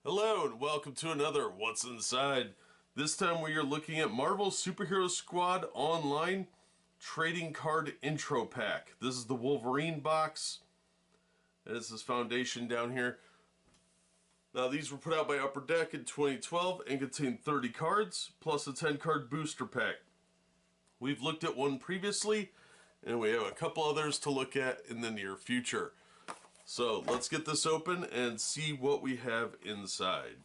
Hello and welcome to another What's Inside. This time we are looking at Marvel Superhero Squad Online Trading Card Intro Pack. This is the Wolverine box. And it's this foundation down here. Now these were put out by Upper Deck in 2012 and contain 30 cards plus a 10 card booster pack. We've looked at one previously and we have a couple others to look at in the near future. So let's get this open and see what we have inside.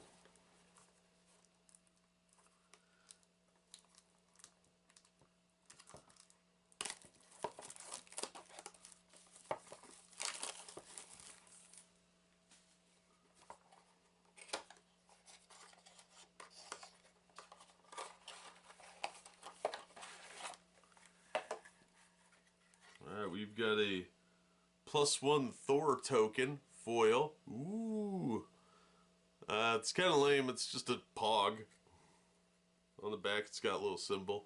Alright, we've got a +1 Thor token, foil. Ooh. It's kind of lame, it's just a pog. On the back it's got a little symbol.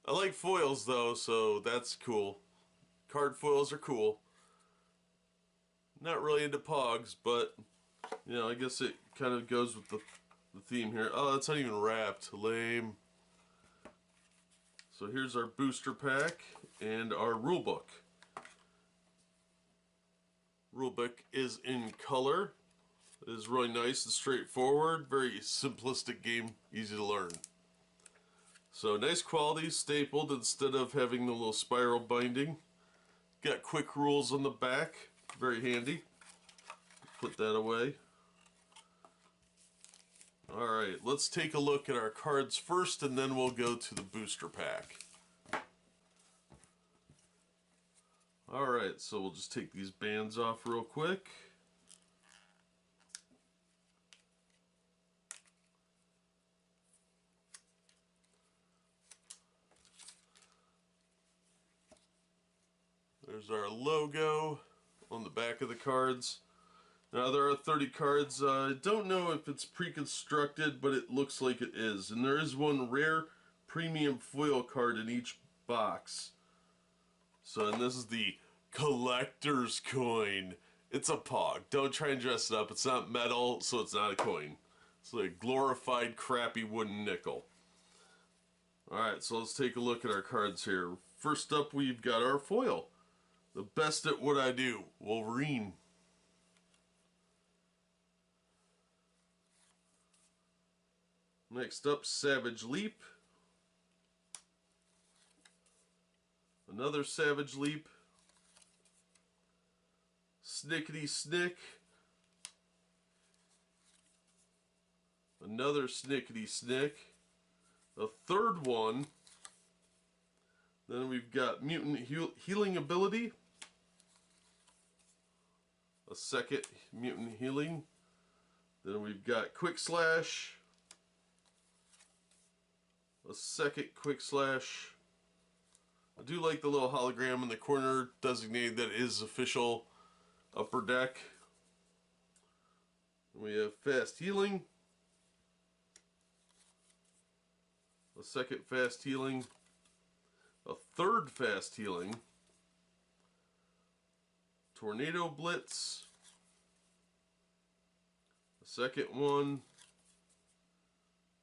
I like foils though, so that's cool. Card foils are cool. Not really into pogs, but you know, I guess it kind of goes with the theme here. Oh, that's not even wrapped. Lame. So here's our booster pack and our rulebook. Rulebook is in color. It is really nice and straightforward. Very simplistic game, easy to learn. So nice quality, stapled instead of having the little spiral binding. Got quick rules on the back, very handy. Put that away. Alright, let's take a look at our cards first and then we'll go to the booster pack. Alright, so we'll just take these bands off real quick. There's our logo on the back of the cards. Now there are 30 cards. I don't know if it's pre-constructed, but it looks like it is. And there is one rare premium foil card in each box. So, and this is the collector's coin. It's a pog. Don't try and dress it up. It's not metal, so it's not a coin. It's like a glorified crappy wooden nickel. Alright, so let's take a look at our cards here. First up, we've got our foil. The best at what I do, Wolverine. Next up, Savage Leap. Another Savage Leap. Snickety Snick. Another Snickety Snick. A third one. Then we've got Mutant Healing Ability. A second Mutant Healing. Then we've got Quick Slash. A second Quick Slash. I do like the little hologram in the corner designating that it is official Upper Deck. We have Fast Healing. A second Fast Healing. A third Fast Healing. Tornado Blitz. A second one.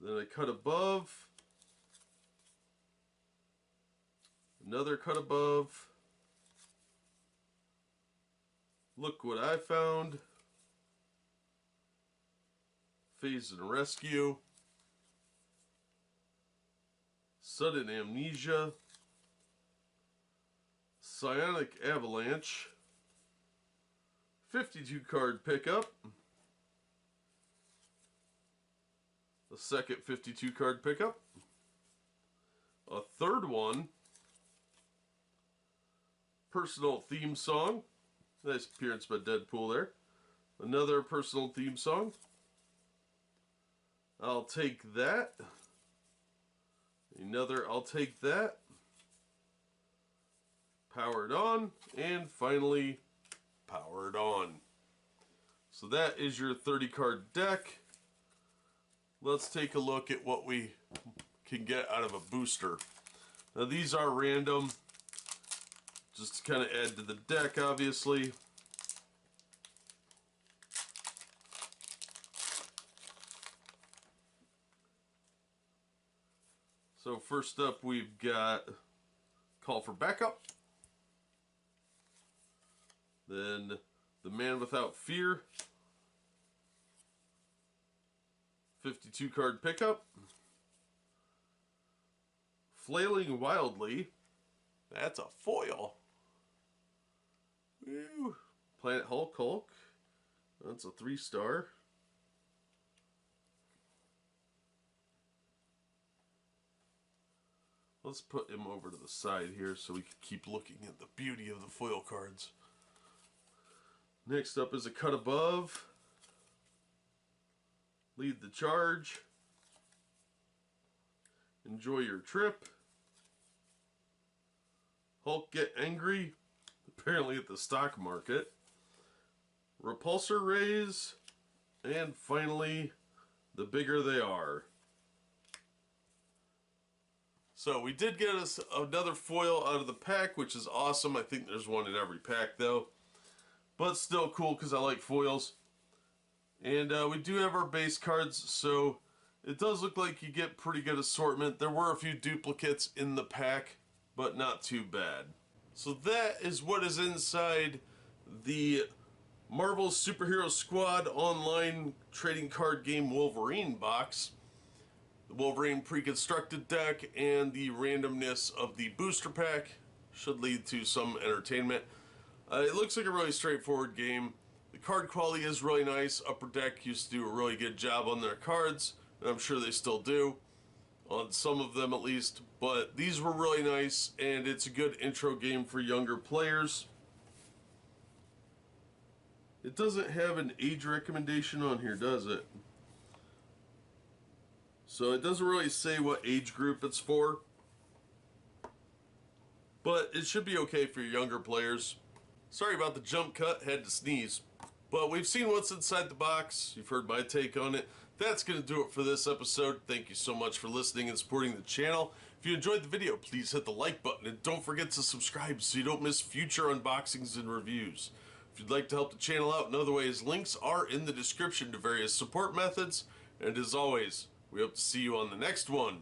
Then a Cut Above. Another Cut Above. Look What I Found. Phase and Rescue. Sudden Amnesia. Psionic Avalanche. 52 card pickup. A second 52 card pickup. A third one. Personal theme song. Nice appearance by Deadpool there. Another personal theme song. I'll Take That. Another I'll Take That. Powered On. And finally, Powered On. So that is your 30 card deck. Let's take a look at what we can get out of a booster. Now these are random. Just to kind of add to the deck, obviously. first up we've got Call for Backup. Then The Man Without Fear. 52 card pickup. Flailing Wildly. That's a foil. Woo. Planet Hulk. That's a 3-star. Let's put him over to the side here so we can keep looking at the beauty of the foil cards. Next up is a Cut Above. Lead the Charge. Enjoy Your Trip. Hulk Get Angry. Apparently at the stock market. Repulsor Rays. And finally, The Bigger They Are. So we did get us another foil out of the pack, which is awesome. I think there's one in every pack though. But still cool because I like foils. And we do have our base cards, so it does look like you get pretty good assortment. There were a few duplicates in the pack, but not too bad. So that is what is inside the Marvel Superhero Squad online trading card game Wolverine box. The Wolverine pre-constructed deck and the randomness of the booster pack should lead to some entertainment. It looks like a really straightforward game. The card quality is really nice. Upper Deck used to do a really good job on their cards, and I'm sure they still do, on some of them at least, but these were really nice, and it's a good intro game for younger players. It doesn't have an age recommendation on here, does it? So it doesn't really say what age group it's for, but it should be okay for younger players. Sorry about the jump cut, had to sneeze. But we've seen what's inside the box. You've heard my take on it. That's going to do it for this episode. Thank you so much for listening and supporting the channel. If you enjoyed the video, please hit the like button and don't forget to subscribe so you don't miss future unboxings and reviews. If you'd like to help the channel out in other ways, links are in the description to various support methods. And as always, we hope to see you on the next one.